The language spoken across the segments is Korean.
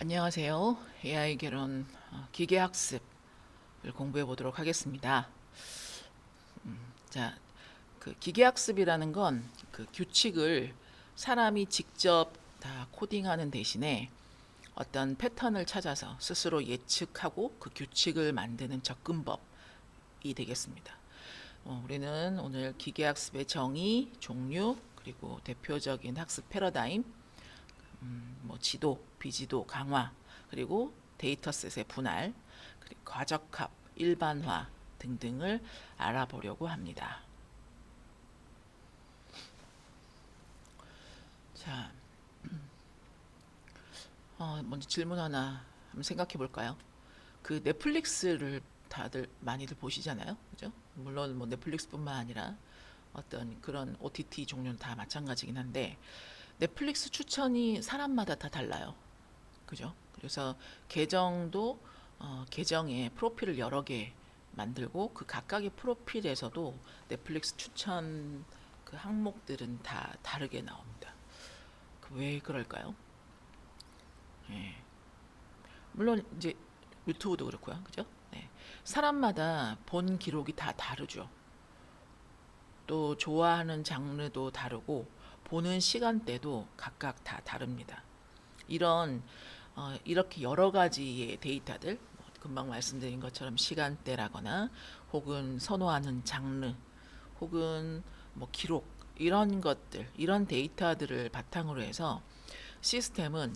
안녕하세요. AI 개론 기계학습을 공부해 보도록 하겠습니다. 자, 그 기계학습이라는 건 그 규칙을 사람이 직접 다 코딩하는 대신에 어떤 패턴을 찾아서 스스로 예측하고 그 규칙을 만드는 접근법이 되겠습니다. 우리는 오늘 기계학습의 정의, 종류, 그리고 대표적인 학습 패러다임, 뭐 지도, 비지도 강화, 그리고 데이터셋의 분할, 그리고 과적합, 일반화 등등을 알아보려고 합니다. 자, 먼저 질문 하나 한번 생각해 볼까요? 그 넷플릭스를 다들 많이들 보시잖아요, 그죠? 물론 뭐 넷플릭스뿐만 아니라 어떤 그런 OTT 종류는 다 마찬가지긴 한데 넷플릭스 추천이 사람마다 다 달라요. 그죠? 그래서 계정도 계정에 프로필을 여러 개 만들고 그 각각의 프로필에서도 넷플릭스 추천 그 항목들은 다 다르게 나옵니다. 왜 그럴까요? 예. 물론 이제 유튜브도 그렇고요. 그죠? 네. 사람마다 본 기록이 다 다르죠. 또 좋아하는 장르도 다르고 보는 시간대도 각각 다 다릅니다. 이런 이렇게 여러 가지의 데이터들 금방 말씀드린 것처럼 시간대라거나 혹은 선호하는 장르 혹은 뭐 기록 이런 것들 이런 데이터들을 바탕으로 해서 시스템은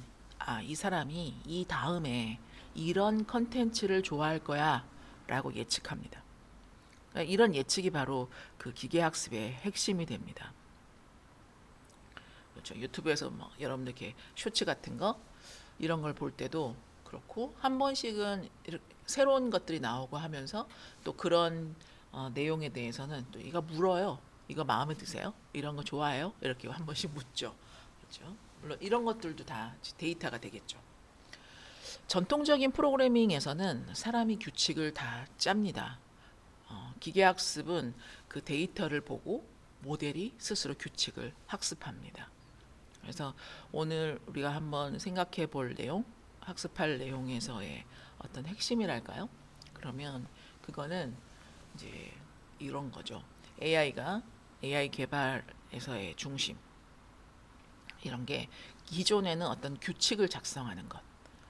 이 사람이 이 다음에 이런 컨텐츠를 좋아할 거야 라고 예측합니다. 그러니까 이런 예측이 바로 그 기계학습의 핵심이 됩니다. 그렇죠. 유튜브에서 뭐 여러분들 이렇게 쇼츠 같은 거 이런 걸 볼 때도 그렇고 한 번씩은 이렇게 새로운 것들이 나오고 하면서 또 그런 내용에 대해서는 또 이거 물어요. 이거 마음에 드세요? 이런 거 좋아해요? 이렇게 한 번씩 묻죠. 그렇죠? 물론 이런 것들도 다 데이터가 되겠죠. 전통적인 프로그래밍에서는 사람이 규칙을 다 짭니다. 기계학습은 그 데이터를 보고 모델이 스스로 규칙을 학습합니다. 그래서 오늘 우리가 한번 생각해 볼 내용, 학습할 내용에서의 어떤 핵심이랄까요? 그러면 그거는 이제 이런 거죠. AI가 AI 개발에서의 중심. 이런 게 기존에는 어떤 규칙을 작성하는 것.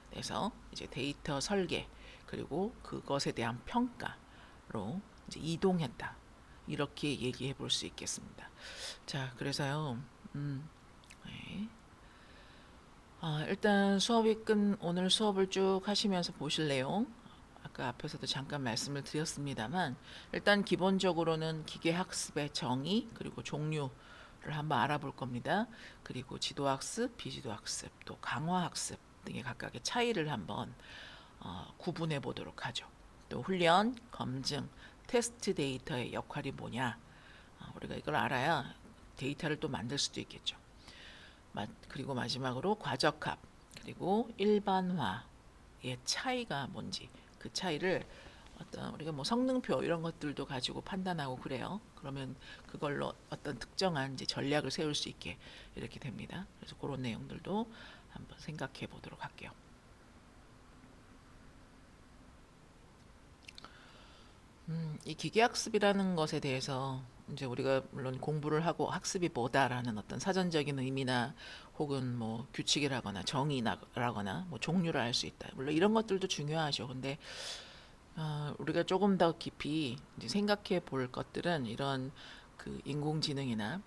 그래서 이제 데이터 설계 그리고 그것에 대한 평가로 이제 이동했다. 이렇게 얘기해 볼 수 있겠습니다. 자, 그래서요. 네. 일단 오늘 수업을 쭉 하시면서 보실 내용, 아까 앞에서도 잠깐 말씀을 드렸습니다만, 일단 기본적으로는 기계학습의 정의, 그리고 종류를 한번 알아볼 겁니다. 그리고 지도학습, 비지도학습, 또 강화학습 등의 각각의 차이를 한번 구분해 보도록 하죠. 또 훈련, 검증, 테스트 데이터의 역할이 뭐냐, 우리가 이걸 알아야 데이터를 또 만들 수도 있겠죠. 그리고 마지막으로 과적합 그리고 일반화의 차이가 뭔지 그 차이를 어떤 우리가 뭐 성능표 이런 것들도 가지고 판단하고 그래요. 그러면 그걸로 어떤 특정한 이제 전략을 세울 수 있게 이렇게 됩니다. 그래서 그런 내용들도 한번 생각해 보도록 할게요. 이 기계학습이라는 것에 대해서 이제 우리가 물론 공부를 하고 학습이 뭐다라는 어떤 사전적인 의미나 혹은 뭐 규칙이라거나 정의라거나 뭐 종류를 알 수 있다. 물론 이런 것들도 중요하죠. 근데 우리가 조금 더 깊이 이제 생각해 볼 것들은 이런 그 인공지능이나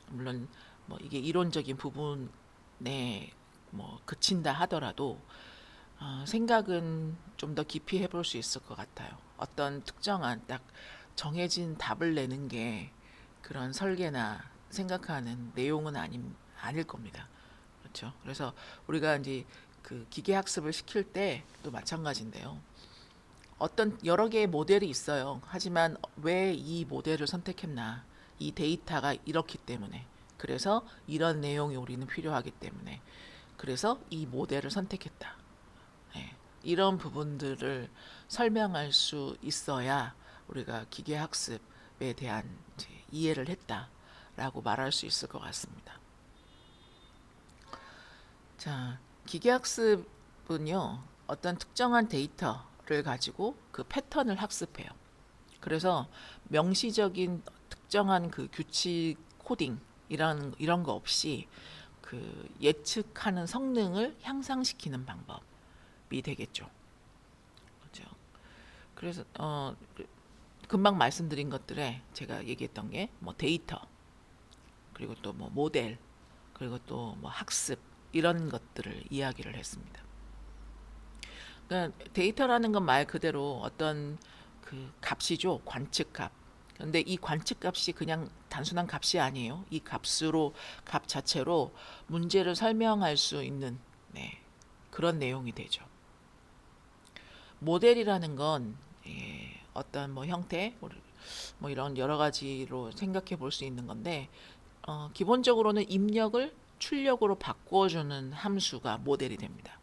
물론 뭐 이게 이론적인 부분에 뭐 그친다 하더라도 생각은 좀 더 깊이 해볼 수 있을 것 같아요. 어떤 특정한 딱 정해진 답을 내는 게 그런 설계나 생각하는 내용은 아닐 겁니다. 그렇죠. 그래서 우리가 이제 그 기계 학습을 시킬 때도 마찬가지인데요. 어떤 여러 개의 모델이 있어요. 하지만 왜 이 모델을 선택했나? 이 데이터가 이렇기 때문에. 그래서 이런 내용이 우리는 필요하기 때문에. 그래서 이 모델을 선택했다. 네. 이런 부분들을 설명할 수 있어야 우리가 기계학습에 대한 이제 이해를 했다라고 말할 수 있을 것 같습니다. 자, 기계학습 학습은요, 어떤 특정한 데이터를 가지고 그 패턴을 학습해요. 그래서 명시적인 특정한 그 규칙 코딩 이런 거 없이 그 예측하는 성능을 향상시키는 방법이 되겠죠. 그렇죠. 그래서 금방 말씀드린 것들에 제가 얘기했던 게 뭐 데이터, 그리고 또 뭐 모델, 그리고 또 뭐 학습 이런 것들을 이야기를 했습니다. 그러니까 데이터라는 건 말 그대로 어떤 그 값이죠. 관측값. 근데 이 관측값이 그냥 단순한 값이 아니에요. 이 값 자체로 문제를 설명할 수 있는, 네, 그런 내용이 되죠. 모델이라는 건 어떤 뭐 형태, 뭐 이런 여러 가지로 생각해 볼 수 있는 건데, 기본적으로는 입력을 출력으로 바꿔주는 함수가 모델이 됩니다.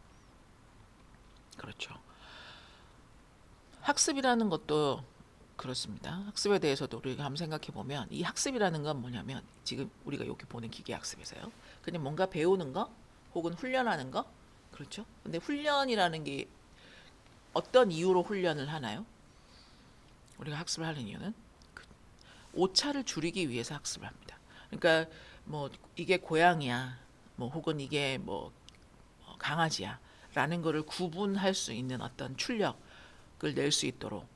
그렇죠. 학습이라는 것도 그렇습니다. 학습에 대해서도 우리가 한번 생각해 보면 이 학습이라는 건 뭐냐면 지금 우리가 여기 보는 기계 학습에서요. 그냥 뭔가 배우는 거 혹은 훈련하는 거. 그렇죠. 근데 훈련이라는 게 어떤 이유로 훈련을 하나요? 우리가 학습을 하는 이유는 오차를 줄이기 위해서 학습을 합니다. 그러니까 뭐 이게 고양이야, 뭐 혹은 이게 뭐 강아지야 라는 거를 구분할 수 있는 어떤 출력을 낼 수 있도록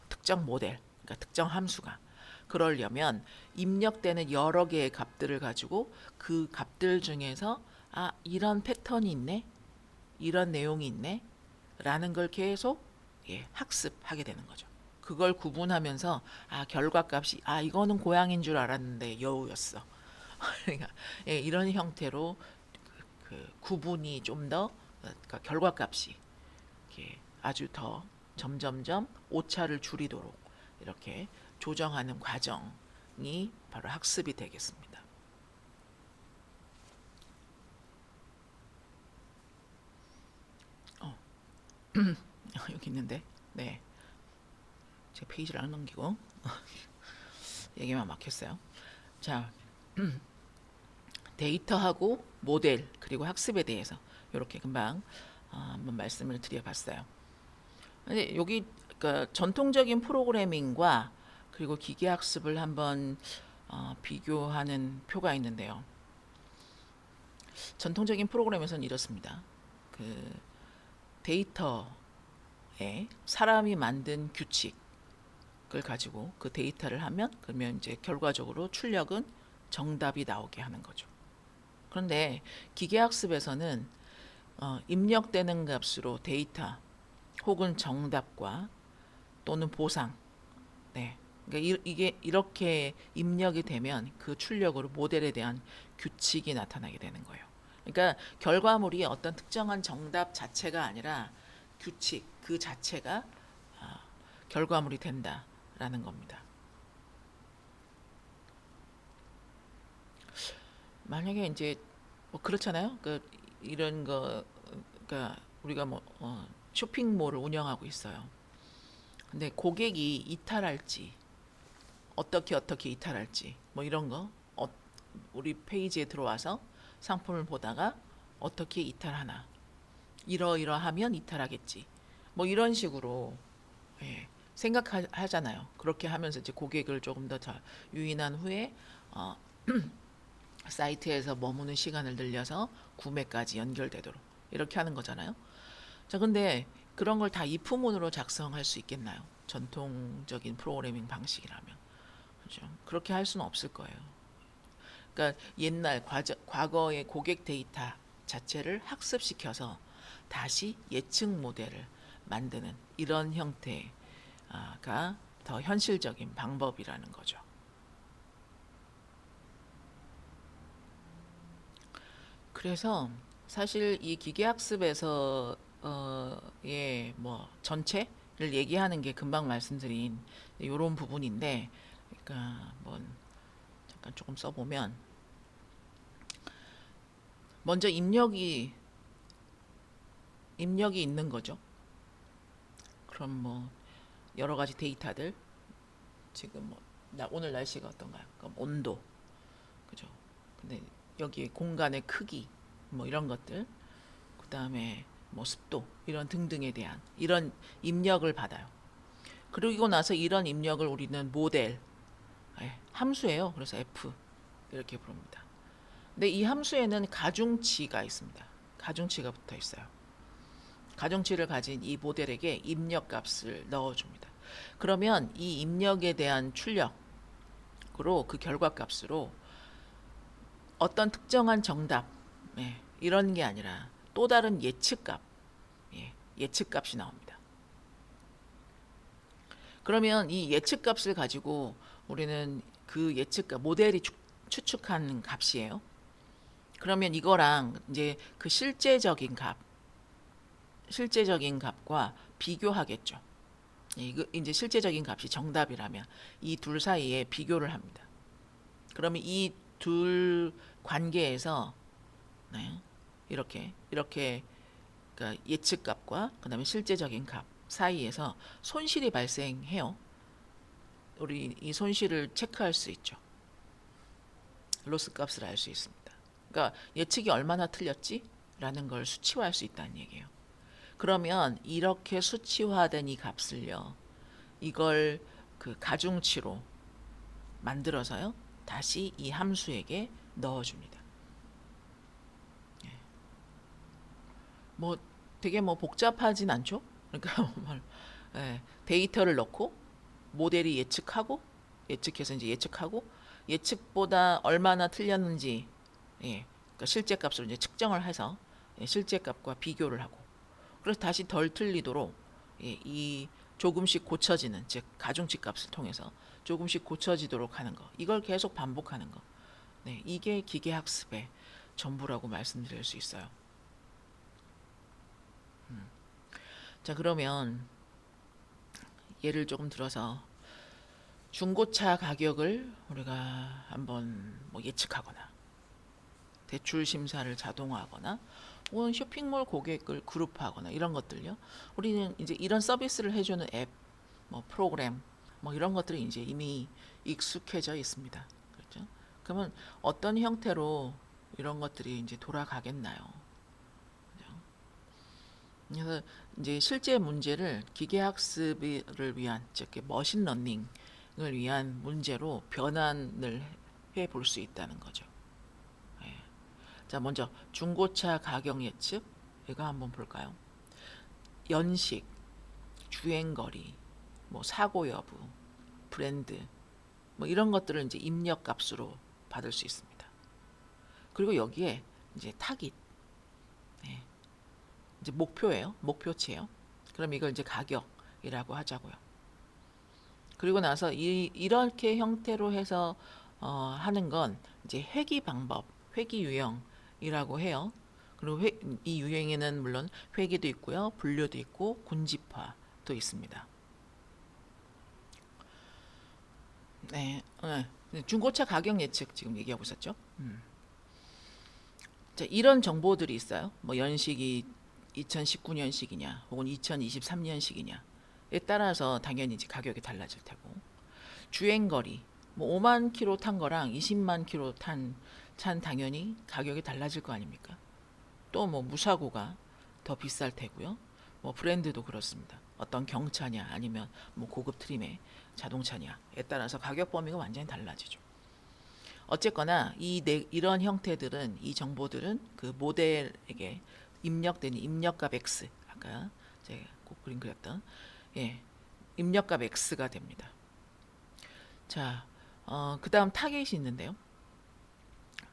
특정 모델, 그러니까 특정 함수가 그러려면 입력되는 여러 개의 값들을 가지고 그 값들 중에서 아 이런 패턴이 있네, 이런 내용이 있네 라는 걸 계속 학습하게 되는 거죠. 그걸 구분하면서 아 결과값이 아 이거는 고양인 줄 알았는데 여우였어. 그러니까 이런 형태로 그 구분이 좀 더 그러니까 결과값이 아주 더 점점점 오차를 줄이도록 이렇게 조정하는 과정이 바로 학습이 되겠습니다. 어, 여기 있는데, 네, 제 페이지를 안 넘기고 얘기만 막혔어요. 자, 데이터하고 모델 그리고 학습에 대해서 이렇게 금방 한번 말씀을 드려봤어요. 근데 여기 그러니까 전통적인 프로그래밍과 그리고 기계학습을 한번 비교하는 표가 있는데요. 전통적인 프로그램에서는 이렇습니다. 그 데이터에 사람이 만든 규칙을 가지고 그 데이터를 하면 그러면 이제 결과적으로 출력은 정답이 나오게 하는 거죠. 그런데 기계학습에서는 입력되는 값으로 데이터 혹은 정답과 또는 보상, 네, 그러니까 이게 이렇게 입력이 되면 그 출력으로 모델에 대한 규칙이 나타나게 되는 거예요. 그러니까 결과물이 어떤 특정한 정답 자체가 아니라 규칙 그 자체가 결과물이 된다라는 겁니다. 만약에 이제 뭐 그렇잖아요. 그 이런 거 그러니까 우리가 뭐 쇼핑몰을 운영하고 있어요. 근데 고객이 이탈할지 어떻게 이탈할지 뭐 이런 거 우리 페이지에 들어와서 상품을 보다가 어떻게 이탈하나 이러이러하면 이탈하겠지 뭐 이런 식으로 생각하잖아요. 그렇게 하면서 이제 고객을 조금 더 유인한 후에 어, 사이트에서 머무는 시간을 늘려서 구매까지 연결되도록 이렇게 하는 거잖아요. 자, 근데 그런 걸 다 if문으로 작성할 수 있겠나요? 전통적인 프로그래밍 방식이라면. 그렇죠? 그렇게 할 수는 없을 거예요. 그러니까 과거의 고객 데이터 자체를 학습시켜서 다시 예측 모델을 만드는 이런 형태가 더 현실적인 방법이라는 거죠. 그래서 사실 이 기계학습에서 뭐 전체를 얘기하는 게 금방 말씀드린 이런 부분인데, 그러니까 뭐 잠깐 조금 써보면 먼저 입력이 있는 거죠. 그럼 뭐 여러 가지 데이터들 지금 뭐 오늘 날씨가 어떤가요? 그럼 온도, 그죠? 근데 여기에 공간의 크기 뭐 이런 것들, 그 다음에 뭐 습도 이런 등등에 대한 이런 입력을 받아요. 그리고 나서 이런 입력을 우리는 모델 함수예요. 그래서 F 이렇게 부릅니다. 근데 이 함수에는 가중치가 있습니다. 가중치가 붙어 있어요. 가중치를 가진 이 모델에게 입력 값을 넣어줍니다. 그러면 이 입력에 대한 출력으로 그 결과값으로 어떤 특정한 정답 이런 게 아니라 또 다른 예측값 예측값이 나옵니다. 그러면 이 예측값을 가지고 우리는 그 예측값 모델이 추측한 값이에요. 그러면 이거랑 이제 그 실제적인 값과 비교하겠죠. 이거 이제 실제적인 값이 정답이라면 이 둘 사이에 비교를 합니다. 그러면 이 둘 관계에서 이렇게 그러니까 예측값과 그다음에 실제적인 값 사이에서 손실이 발생해요. 우리 이 손실을 체크할 수 있죠. 로스 값을 알 수 있습니다. 그러니까 예측이 얼마나 틀렸지라는 걸 수치화할 수 있다는 얘기예요. 그러면 이렇게 수치화된 이 값을요, 이걸 그 가중치로 만들어서요, 다시 이 함수에게 넣어줍니다. 뭐 되게 뭐 복잡하진 않죠? 그러니까 데이터를 넣고 모델이 예측해서 이제 예측하고 예측보다 얼마나 틀렸는지 그러니까 실제 값으로 이제 측정을 해서 실제 값과 비교를 하고 그래서 다시 덜 틀리도록 이 조금씩 고쳐지는 즉 가중치 값을 통해서 조금씩 고쳐지도록 하는 거 이걸 계속 반복하는 거 이게 기계학습의 전부라고 말씀드릴 수 있어요. 자 그러면 예를 조금 들어서 중고차 가격을 우리가 한번 뭐 예측하거나 대출 심사를 자동화하거나 혹은 쇼핑몰 고객을 그룹화하거나 이런 것들요. 우리는 이제 이런 서비스를 해주는 앱, 뭐 프로그램, 뭐 이런 것들이 이제 이미 익숙해져 있습니다. 그렇죠? 그러면 어떤 형태로 이런 것들이 이제 돌아가겠나요? 그렇죠? 그래서 이제 실제 문제를 기계학습을 위한 즉 머신러닝을 위한 문제로 변환을 해볼 수 있다는 거죠. 자 먼저 중고차 가격 예측 이거 한번 볼까요? 연식, 주행거리, 뭐 사고 여부, 브랜드 뭐 이런 것들을 이제 입력 값으로 받을 수 있습니다. 그리고 여기에 이제 타깃 이제 목표예요. 목표치예요. 그럼 이걸 이제 가격이라고 하자고요. 그리고 나서 이렇게 형태로 해서 하는 건 이제 회귀 방법, 회귀 유형이라고 해요. 그리고 이 유형에는 물론 회귀도 있고요, 분류도 있고 군집화도 있습니다. 중고차 가격 예측 지금 얘기하고 있었죠. 자, 이런 정보들이 있어요. 뭐 연식이 2019년식이냐, 혹은 2023년식이냐에 따라서 당연히 이제 가격이 달라질 테고, 주행거리, 뭐 5만 킬로 탄 거랑 20만 킬로 찬 당연히 가격이 달라질 거 아닙니까? 또 뭐 무사고가 더 비쌀 테고요. 뭐 브랜드도 그렇습니다. 어떤 경차냐 아니면 뭐 고급 트림의 자동차냐에 따라서 가격 범위가 완전히 달라지죠. 어쨌거나 이런 형태들은 이 정보들은 그 모델에게 입력된 입력값 X 아까 제가 꼭 그림 그렸던 입력값 X가 됩니다. 자, 그다음 타겟이 있는데요.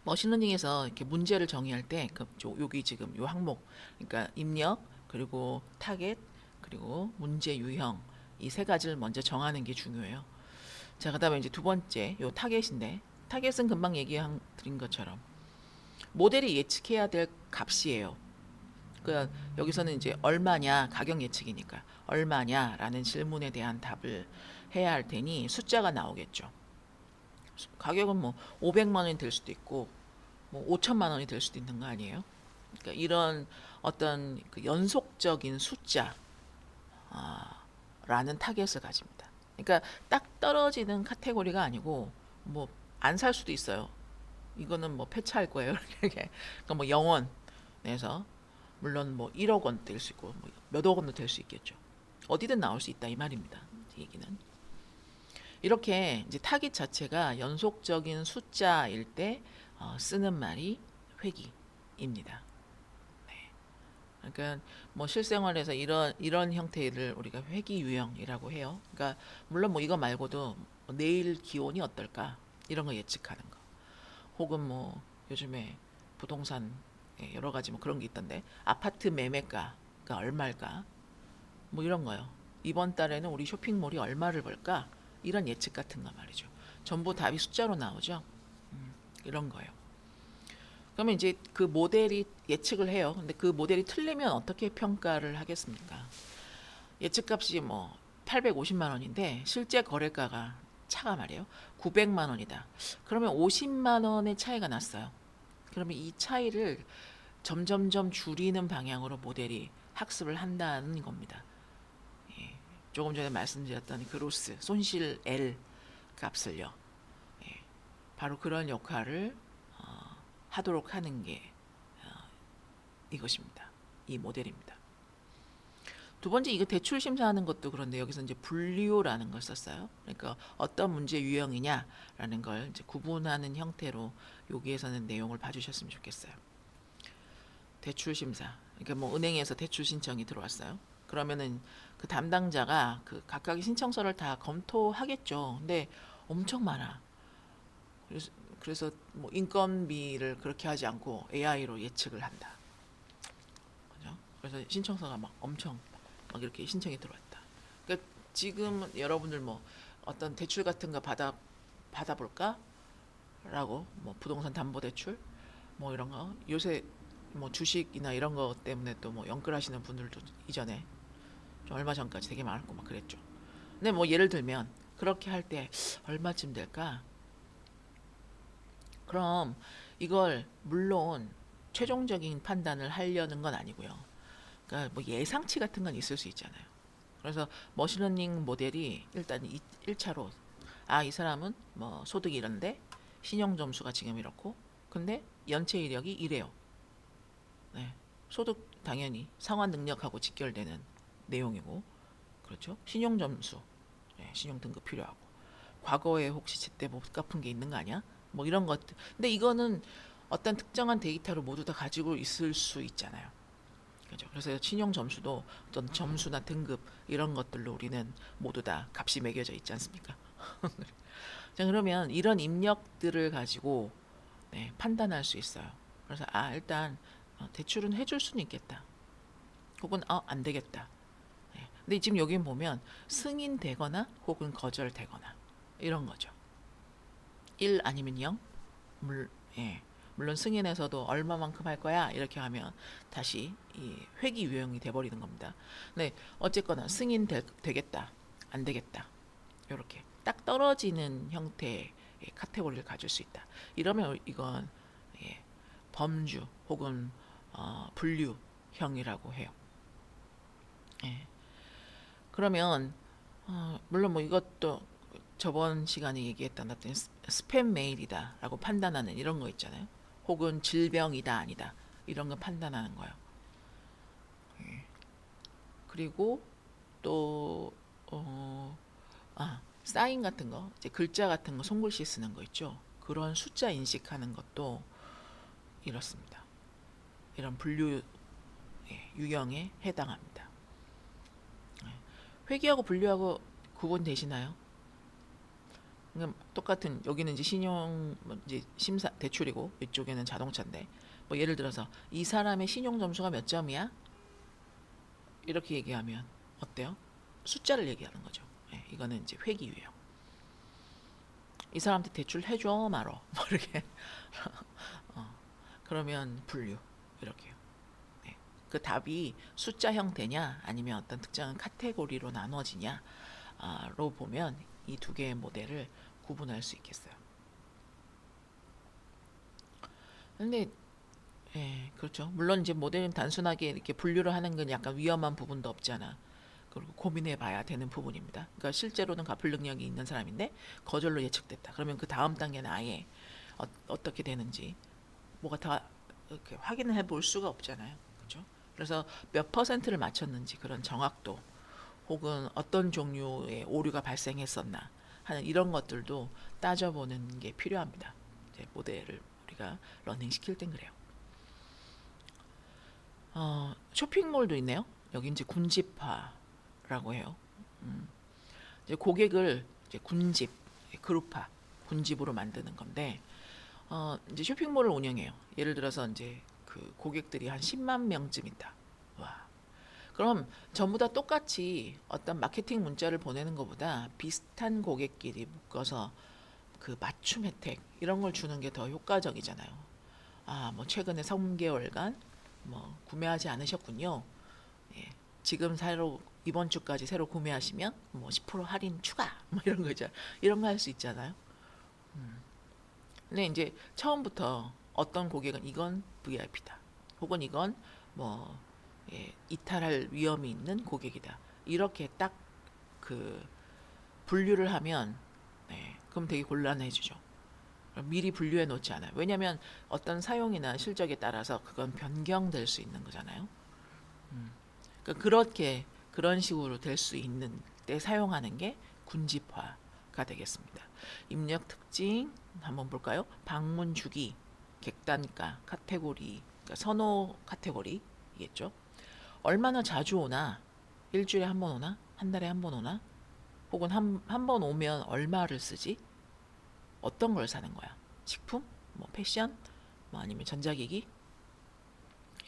머신러닝에서 이렇게 문제를 정의할 때 여기 지금 요 항목 그러니까 입력 그리고 타겟 그리고 문제 유형 이 세 가지를 먼저 정하는 게 중요해요. 자, 그다음에 이제 두 번째 요 타겟인데 타겟은 금방 드린 것처럼 모델이 예측해야 될 값이에요. 그러니까 여기서는 이제 얼마냐 가격 예측이니까 얼마냐라는 질문에 대한 답을 해야 할 테니 숫자가 나오겠죠. 가격은 뭐 500만 원이 될 수도 있고 뭐 5천만 원이 될 수도 있는 거 아니에요? 그러니까 이런 어떤 그 연속적인 숫자라는 타겟을 가집니다. 그러니까 딱 떨어지는 카테고리가 아니고 뭐 안 살 수도 있어요. 이거는 뭐 폐차할 거예요. 그러니까 뭐 0원에서 물론 뭐 1억 원 될 수 있고 뭐 몇억 원도 될 수 있겠죠. 어디든 나올 수 있다 이 말입니다. 이 얘기는. 이렇게 이제 타깃 자체가 연속적인 숫자일 때 쓰는 말이 회귀입니다. 그러니까 뭐 실생활에서 이런 형태를 우리가 회귀 유형이라고 해요. 그러니까 물론 뭐 이거 말고도 뭐 내일 기온이 어떨까 이런 거 예측하는 거. 혹은 뭐 요즘에 부동산 여러 가지 뭐 그런 게 있던데 아파트 매매가가 얼마일까 뭐 이런 거요. 이번 달에는 우리 쇼핑몰이 얼마를 벌까 이런 예측 같은 거 말이죠. 전부 답이 숫자로 나오죠. 이런 거요. 그러면 이제 그 모델이 예측을 해요. 근데 그 모델이 틀리면 어떻게 평가를 하겠습니까? 예측값이 뭐 850만 원인데 실제 거래가가 차가 말이에요. 900만 원이다. 그러면 50만 원의 차이가 났어요. 그러면 이 차이를 점점점 줄이는 방향으로 모델이 학습을 한다는 겁니다. 예, 조금 전에 말씀드렸던 그로스, 손실 L 값을요. 예, 바로 그런 역할을 하도록 하는 게 이것입니다. 이 모델입니다. 두 번째 이거 대출 심사하는 것도 그런데 여기서 이제 분류라는 걸 썼어요. 그러니까 어떤 문제 유형이냐라는 걸 이제 구분하는 형태로 여기에서는 내용을 봐주셨으면 좋겠어요. 대출 심사. 그러니까 뭐 은행에서 대출 신청이 들어왔어요. 그러면은 그 담당자가 그 각각의 신청서를 다 검토하겠죠. 근데 엄청 많아. 그래서 뭐 인건비를 그렇게 하지 않고 AI로 예측을 한다. 그죠? 그래서 신청서가 막 엄청 막 이렇게 신청이 들어왔다. 그러니까 지금 여러분들 뭐 어떤 대출 같은 거 받아볼까? 라고 뭐 부동산 담보 대출 뭐 이런 거 요새 뭐 주식이나 이런 거 때문에 또 뭐 연끌하시는 분들도 이전에 좀 얼마 전까지 되게 많았고 막 그랬죠. 근데 뭐 예를 들면 그렇게 할 때 얼마쯤 될까? 그럼 이걸 물론 최종적인 판단을 하려는 건 아니고요. 그러니까 뭐 예상치 같은 건 있을 수 있잖아요. 그래서 머신러닝 모델이 일단 1차로 이 사람은 뭐 소득이 이런데 신용 점수가 지금 이렇고 근데 연체 이력이 이래요. 네. 소득 당연히 상환 능력하고 직결되는 내용이고 그렇죠. 신용 점수, 신용 등급 필요하고 과거에 혹시 제때 못 갚은 게 있는 거 아니야? 뭐 이런 것들. 근데 이거는 어떤 특정한 데이터를 모두 다 가지고 있을 수 있잖아요. 그죠? 그래서 신용 점수도 어떤 점수나 등급 이런 것들로 우리는 모두 다 값이 매겨져 있지 않습니까? 자, 그러면 이런 입력들을 가지고 판단할 수 있어요. 그래서 일단 대출은 해줄 수는 있겠다. 혹은 안 되겠다. 근데 지금 여기 보면 승인되거나 혹은 거절되거나 이런 거죠. 1 아니면 0. 예. 물론 승인에서도 얼마만큼 할 거야 이렇게 하면 다시 이 회기 유형이 돼버리는 겁니다. 네, 어쨌거나 되겠다, 안 되겠다 이렇게 딱 떨어지는 형태의 카테고리를 가질 수 있다. 이러면 이건 범주 혹은 분류형이라고 해요. 예. 그러면 물론 뭐 이것도 저번 시간에 얘기했던 어떤 스팸 메일이다라고 판단하는 이런 거 있잖아요. 혹은 질병이다 아니다 이런 거 판단하는 거예요. 그리고 또 사인 같은 거 이제 글자 같은 거 손글씨 쓰는 거 있죠. 그런 숫자 인식하는 것도 이렇습니다. 이런 분류 유형에 해당합니다. 회계하고 분류하고 구분되시나요? 똑같은 여기는 이제 신용 이제 심사 대출이고 이쪽에는 자동차인데 뭐 예를 들어서 이 사람의 신용 점수가 몇 점이야? 이렇게 얘기하면 어때요? 숫자를 얘기하는 거죠. 이거는 이제 회기 유형. 이 사람한테 대출 해줘 말어 뭐 이렇게 그러면 분류 이렇게요. 그 답이 숫자 형태냐 아니면 어떤 특정한 카테고리로 나눠지냐로 보면 이 두 개의 모델을 구분할 수 있겠어요. 근데 그렇죠. 물론 이제 모델은 단순하게 이렇게 분류를 하는 건 약간 위험한 부분도 없지 않아. 그리고 고민해 봐야 되는 부분입니다. 그러니까 실제로는 갚을 능력이 있는 사람인데 거절로 예측됐다. 그러면 그 다음 단계는 아예 어떻게 되는지 뭐가 다 이렇게 확인을 해볼 수가 없잖아요. 그렇죠? 그래서 몇 퍼센트를 맞췄는지 그런 정확도 혹은 어떤 종류의 오류가 발생했었나 하는 이런 것들도 따져보는 게 필요합니다. 이제 모델을 우리가 러닝 시킬 땐 그래요. 쇼핑몰도 있네요. 여기 이제 군집화라고 해요. 이제 고객을 이제 군집, 그룹화, 군집으로 만드는 건데, 이제 쇼핑몰을 운영해요. 예를 들어서 이제 그 고객들이 한 10만 명쯤 있다. 와. 그럼 전부 다 똑같이 어떤 마케팅 문자를 보내는 것보다 비슷한 고객끼리 묶어서 그 맞춤 혜택 이런 걸 주는 게 더 효과적이잖아요. 아, 뭐 최근에 3개월간 뭐 구매하지 않으셨군요. 예. 지금 새로 이번 주까지 새로 구매하시면 뭐 10% 할인 추가 뭐 이런 거죠. 이런 거 할 수 있잖아요. 근데 이제 처음부터 어떤 고객은 이건 VIP다. 혹은 이건 뭐 이탈할 위험이 있는 고객이다. 이렇게 딱 그 분류를 하면 그럼 되게 곤란해지죠. 미리 분류해 놓지 않아요. 왜냐하면 어떤 사용이나 실적에 따라서 그건 변경될 수 있는 거잖아요. 그러니까 그렇게 그런 식으로 될 수 있는 때 사용하는 게 군집화가 되겠습니다. 입력 특징 한번 볼까요? 방문 주기, 객단가, 카테고리, 그러니까 선호 카테고리겠죠. 얼마나 자주 오나? 일주일에 한 번 오나? 한 달에 한 번 오나? 혹은 한 번 오면 얼마를 쓰지? 어떤 걸 사는 거야? 식품? 뭐 패션? 뭐 아니면 전자기기?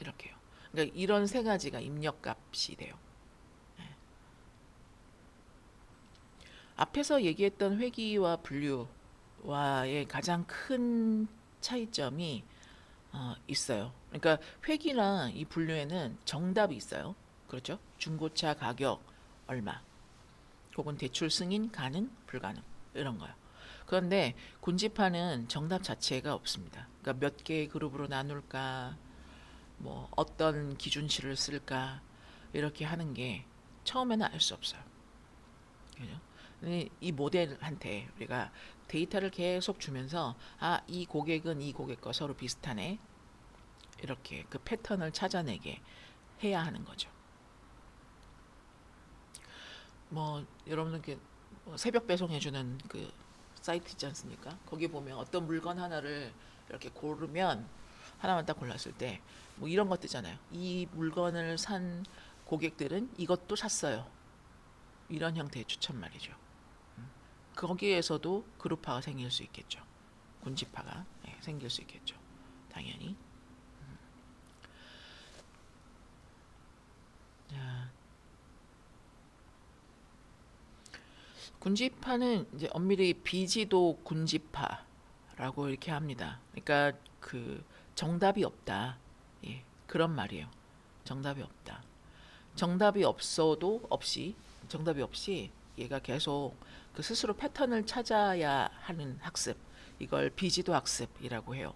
이렇게요. 그러니까 이런 세 가지가 입력값이 돼요. 앞에서 얘기했던 회귀와 분류와의 가장 큰 차이점이 있어요. 그러니까 회귀나 이 분류에는 정답이 있어요. 그렇죠? 중고차 가격 얼마, 혹은 대출 승인 가능, 불가능 이런 거요. 그런데 군집하는 정답 자체가 없습니다. 그러니까 몇 개의 그룹으로 나눌까, 뭐 어떤 기준치를 쓸까 이렇게 하는 게 처음에는 알 수 없어요. 그죠? 이 모델한테 우리가 데이터를 계속 주면서 이 고객은 이 고객과 서로 비슷하네. 이렇게 그 패턴을 찾아내게 해야 하는 거죠. 뭐 여러분들께 새벽 배송해주는 그 사이트 있지 않습니까? 거기 보면 어떤 물건 하나를 이렇게 고르면 하나만 딱 골랐을 때 뭐 이런 것 뜨잖아요. 이 물건을 산 고객들은 이것도 샀어요. 이런 형태의 추천 말이죠. 거기에서도 그룹화가 생길 수 있겠죠. 군집화가 생길 수 있겠죠. 당연히. 자, 군집화는 이제 엄밀히 비지도 군집화라고 이렇게 합니다. 그러니까 그 정답이 없다. 예, 그런 말이에요. 정답이 없다. 정답이 없이 얘가 계속 그 스스로 패턴을 찾아야 하는 학습. 이걸 비지도 학습이라고 해요.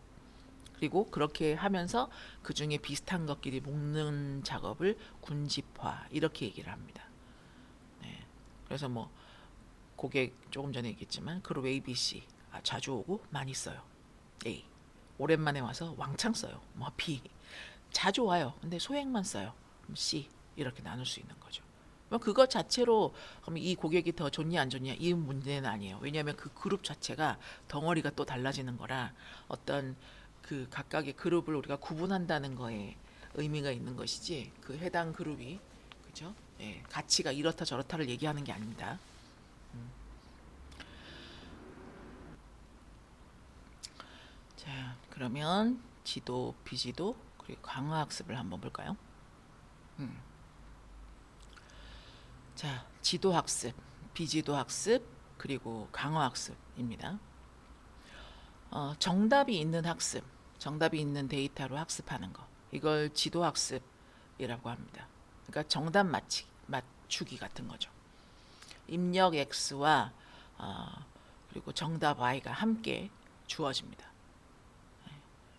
그리고 그렇게 하면서 그 중에 비슷한 것끼리 묶는 작업을 군집화 이렇게 얘기를 합니다. 네. 그래서 뭐 고객 조금 전에 얘기했지만 그룹 A, B, C 자주 오고 많이 써요. A 오랜만에 와서 왕창 써요. 뭐 B 자주 와요. 근데 소액만 써요. C 이렇게 나눌 수 있는 거죠. 그럼 그것 자체로 그럼 이 고객이 더 좋냐 안 좋냐 이 문제는 아니에요. 왜냐하면 그 그룹 자체가 덩어리가 또 달라지는 거라 어떤 그 각각의 그룹을 우리가 구분한다는 거에 의미가 있는 것이지 그 해당 그룹이 그죠? 예, 가치가 이렇다 저렇다를 얘기하는 게 아닙니다. 자, 그러면 지도, 비지도 그리고 강화 학습을 한번 볼까요? 자, 지도 학습, 비지도 학습, 그리고 강화 학습입니다. 정답이 있는 학습, 정답이 있는 데이터로 학습하는 거. 이걸 지도 학습이라고 합니다. 그러니까 정답 맞추기 같은 거죠. 입력 X와 그리고 정답 Y가 함께 주어집니다.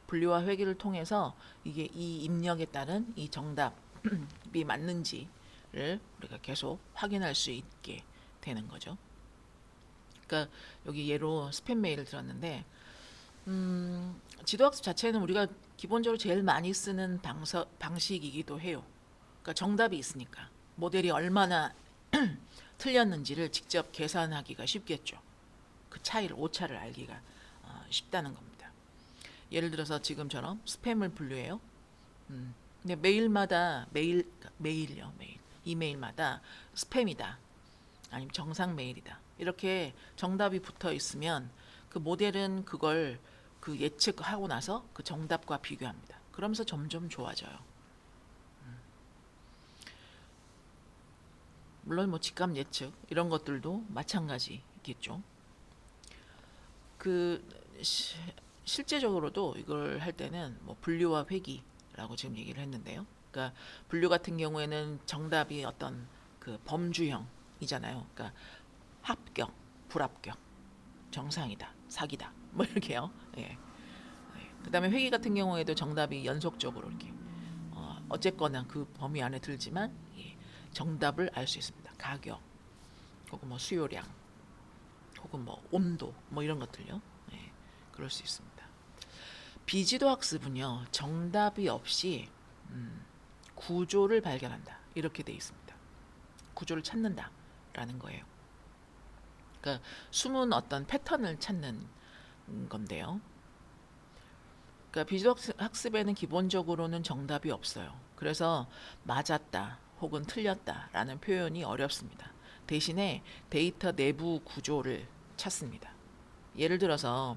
분류와 회귀를 통해서 이게 이 입력에 따른 이 정답이 맞는지를 우리가 계속 확인할 수 있게 되는 거죠. 그러니까 여기 예로 스팸 메일을 들었는데 지도학습 자체는 우리가 기본적으로 제일 많이 쓰는 방식이기도 해요. 그러니까 정답이 있으니까 모델이 얼마나 틀렸는지를 직접 계산하기가 쉽겠죠. 그 차이를 오차를 알기가 쉽다는 겁니다. 예를 들어서 지금처럼 스팸을 분류해요. 근데 메일요 메일 이메일마다 스팸이다 아니면 정상 메일이다 이렇게 정답이 붙어 있으면 그 모델은 그걸 그 예측하고 나서 그 정답과 비교합니다. 그러면서 점점 좋아져요. 물론 뭐 직감 예측 이런 것들도 마찬가지겠죠. 그 실제적으로도 이걸 할 때는 뭐 분류와 회귀라고 지금 얘기를 했는데요. 그러니까 분류 같은 경우에는 정답이 어떤 그 범주형이잖아요. 그러니까 합격, 불합격, 정상이다, 사기다, 뭐 이렇게요. 예. 그다음에 회귀 같은 경우에도 정답이 연속적으로 이렇게 어쨌거나 그 범위 안에 들지만 예, 정답을 알 수 있습니다. 가격, 혹은 뭐 수요량, 혹은 뭐 온도, 뭐 이런 것들요. 예, 그럴 수 있습니다. 비지도 학습은요 정답이 없이 구조를 발견한다 이렇게 돼 있습니다. 구조를 찾는다라는 거예요. 그러니까 숨은 어떤 패턴을 찾는 건데요. 그러니까 비지도 학습에는 기본적으로는 정답이 없어요. 그래서 맞았다 혹은 틀렸다라는 표현이 어렵습니다. 대신에 데이터 내부 구조를 찾습니다. 예를 들어서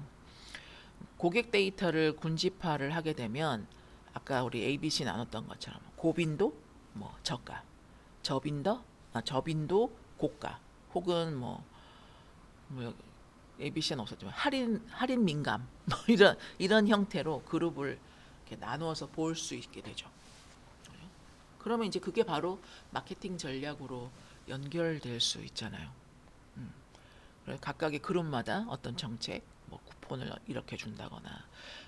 고객 데이터를 군집화를 하게 되면 아까 우리 ABC 나눴던 것처럼 고빈도, 뭐 저가, 저빈도, 고가, 혹은 뭐 ABC는 없었지만 할인 민감 뭐 이런 형태로 그룹을 이렇게 나누어서 볼 수 있게 되죠. 그러면 이제 그게 바로 마케팅 전략으로 연결될 수 있잖아요. 각각의 그룹마다 어떤 정책, 뭐 쿠폰을 이렇게 준다거나,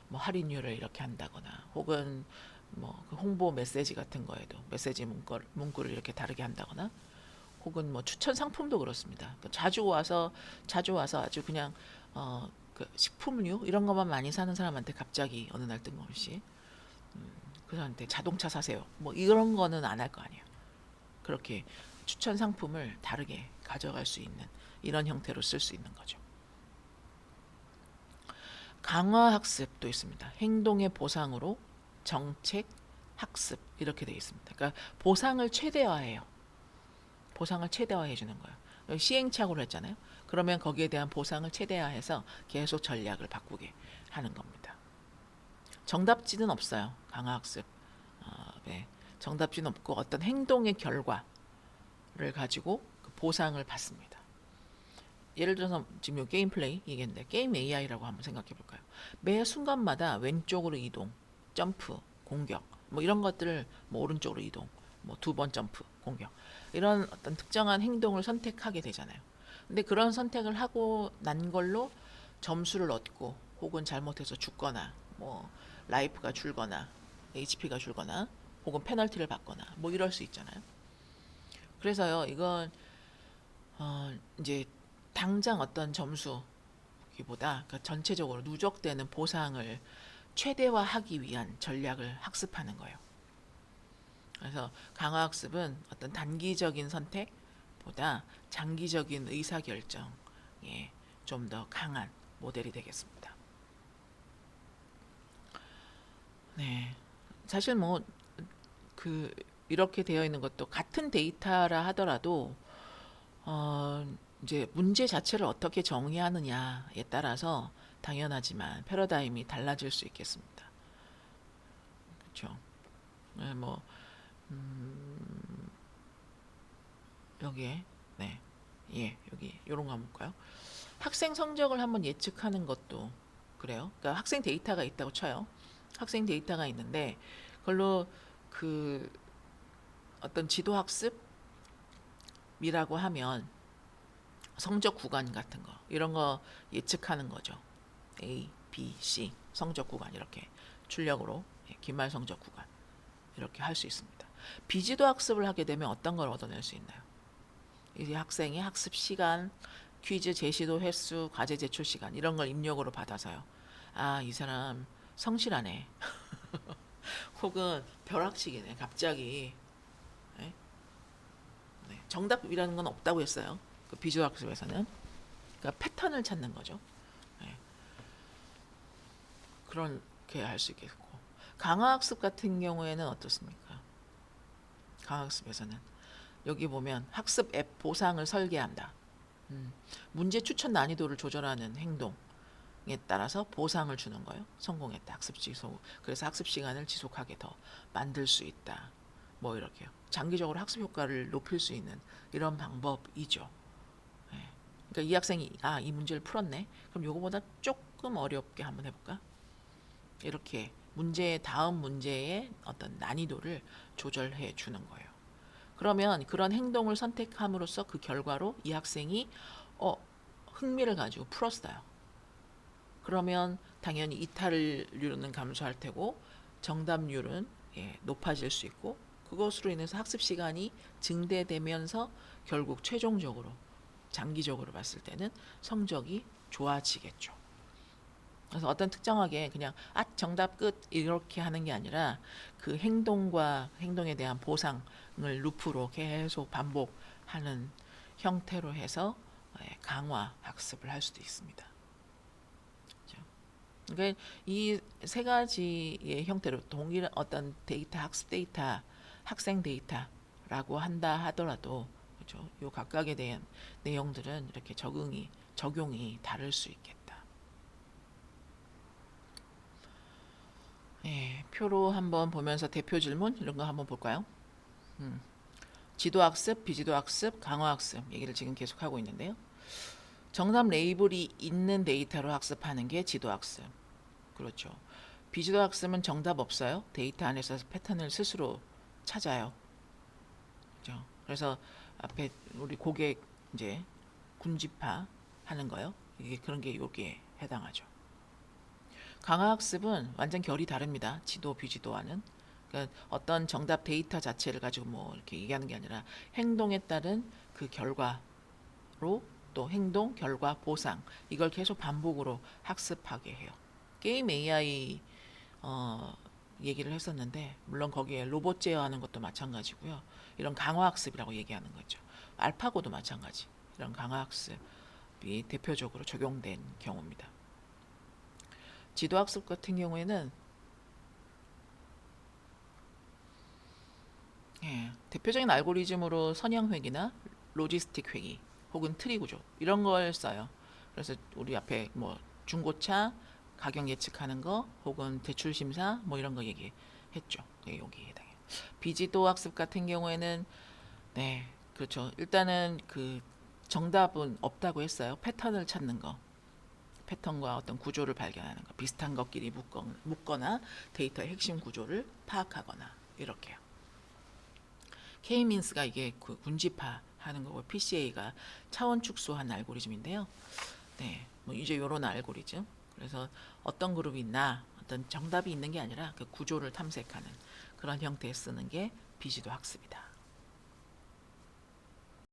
뭐 할인율을 이렇게 한다거나, 혹은 뭐그 홍보 메시지 같은 거에도 메시지 문구를 이렇게 다르게 한다거나, 혹은 뭐 추천 상품도 그렇습니다. 자주 와서 아주 그냥 그 식품류 이런 것만 많이 사는 사람한테 갑자기 어느 날 뜬금없이 그 사람한테 자동차 사세요. 뭐 이런 거는 안 할 거 아니에요. 그렇게 추천 상품을 다르게 가져갈 수 있는 이런 형태로 쓸 수 있는 거죠. 강화 학습도 있습니다. 행동의 보상으로 정책 학습 이렇게 되어 있습니다. 그러니까 보상을 최대화해요. 보상을 최대화해 주는 거예요. 시행착오를 했잖아요. 그러면 거기에 대한 보상을 최대화해서 계속 전략을 바꾸게 하는 겁니다. 정답지는 없어요. 강화학습. 네. 정답지는 없고 어떤 행동의 결과를 가지고 그 보상을 받습니다. 예를 들어서 지금 게임 플레이 얘기했는데 게임 AI라고 한번 생각해 볼까요? 매 순간마다 왼쪽으로 이동, 점프, 공격 뭐 이런 것들을 뭐 오른쪽으로 이동, 뭐 두 번 점프, 공격 이런 어떤 특정한 행동을 선택하게 되잖아요. 근데 그런 선택을 하고 난 걸로 점수를 얻고 혹은 잘못해서 죽거나 뭐 라이프가 줄거나 HP가 줄거나 혹은 페널티를 받거나 뭐 이럴 수 있잖아요. 그래서요 이건 이제 당장 어떤 점수기보다 그러니까 전체적으로 누적되는 보상을 최대화하기 위한 전략을 학습하는 거예요. 그래서 강화학습은 어떤 단기적인 선택보다 장기적인 의사결정에 좀 더 강한 모델이 되겠습니다. 네, 사실 뭐 그 이렇게 되어 있는 것도 같은 데이터라 하더라도 어, 이제 문제 자체를 어떻게 정의하느냐에 따라서 당연하지만 패러다임이 달라질 수 있겠습니다. 그렇죠? 네, 뭐 여기에 네, 예, 여기 요런 거 한번 볼까요? 학생 성적을 한번 예측하는 것도 그래요. 그러니까 학생 데이터가 있다고 쳐요. 학생 데이터가 있는데 그걸로 그 어떤 지도 학습이라고 하면 성적 구간 같은 거 이런 거 예측하는 거죠. A, B, C 성적 구간 이렇게 출력으로 기말 성적 구간 이렇게 할 수 있습니다. 비지도 학습을 하게 되면 어떤 걸 얻어낼 수 있나요? 이제 학생이 학습 시간, 퀴즈 제시도 횟수, 과제 제출 시간 이런 걸 입력으로 받아서요. 아, 이 사람 성실하네. 혹은 벼락치기네. 갑자기 네? 네. 정답이라는 건 없다고 했어요. 그 비주얼 학습에서는 그러니까 패턴을 찾는 거죠. 네. 그렇게 할 수 있겠고 강화학습 같은 경우에는 어떻습니까? 강화학습에서는 여기 보면 학습 앱 보상을 설계한다. 문제 추천 난이도를 조절하는 행동에 따라서 보상을 주는 거예요. 성공했다. 학습 지속. 그래서 학습 시간을 지속하게 더 만들 수 있다. 뭐 이렇게요. 장기적으로 학습 효과를 높일 수 있는 이런 방법이죠. 예. 그러니까 이 학생이 이 문제를 풀었네. 그럼 요거보다 조금 어렵게 한번 해볼까? 이렇게 다음 문제의 어떤 난이도를 조절해 주는 거예요. 그러면 그런 행동을 선택함으로써 그 결과로 이 학생이 어, 흥미를 가지고 풀었어요. 그러면 당연히 이탈률은 감소할 테고 정답률은 높아질 수 있고 그것으로 인해서 학습 시간이 증대되면서 결국 최종적으로 장기적으로 봤을 때는 성적이 좋아지겠죠. 그래서 어떤 특정하게 그냥 정답 끝 이렇게 하는 게 아니라 그 행동과 행동에 대한 보상을 루프로 계속 반복하는 형태로 해서 강화 학습을 할 수도 있습니다. 그렇죠? 그러니까 이 세 가지의 형태로 동일한 어떤 데이터, 학습 데이터, 학생 데이터라고 한다 하더라도 그렇죠? 요 각각에 대한 내용들은 이렇게 적용이 다를 수 있겠다. 표로 한번 보면서 대표 질문 이런 거 한번 볼까요? 지도학습, 비지도학습, 강화학습 얘기를 지금 계속하고 있는데요. 정답 레이블이 있는 데이터로 학습하는 게 지도학습. 그렇죠. 비지도학습은 정답 없어요. 데이터 안에서 패턴을 스스로 찾아요. 그렇죠. 그래서 앞에 우리 고객 이제 군집화 하는 거요. 이게 그런 게 여기에 해당하죠. 강화학습은 완전 결이 다릅니다. 지도, 비지도와는. 그러니까 어떤 정답 데이터 자체를 가지고 뭐 이렇게 얘기하는 게 아니라 행동에 따른 그 결과로 또 행동, 결과, 보상 이걸 계속 반복으로 학습하게 해요. 게임 AI 얘기를 했었는데 물론 거기에 로봇 제어하는 것도 마찬가지고요. 이런 강화학습이라고 얘기하는 거죠. 알파고도 마찬가지. 이런 강화학습이 대표적으로 적용된 경우입니다. 지도학습 같은 경우에는 대표적인 알고리즘으로 선형회귀나 로지스틱 회귀 혹은 트리 구조 이런 걸 써요. 그래서 우리 앞에 뭐 중고차 가격 예측하는 거 혹은 대출 심사 뭐 이런 거 얘기했죠. 여기 해당해. 비지도 학습 같은 경우에는 네 그렇죠. 일단은 그 정답은 없다고 했어요. 패턴을 찾는 거. 패턴과 어떤 구조를 발견하는 거, 비슷한 것끼리 묶거나 데이터의 핵심 구조를 파악하거나 이렇게요. K-민스가 이게 군집화하는 거고 PCA가 차원 축소한 알고리즘인데요. 네, 뭐 이제 이런 알고리즘. 그래서 어떤 그룹이 있나, 어떤 정답이 있는 게 아니라 그 구조를 탐색하는 그런 형태에 쓰는 게 비지도 학습이다.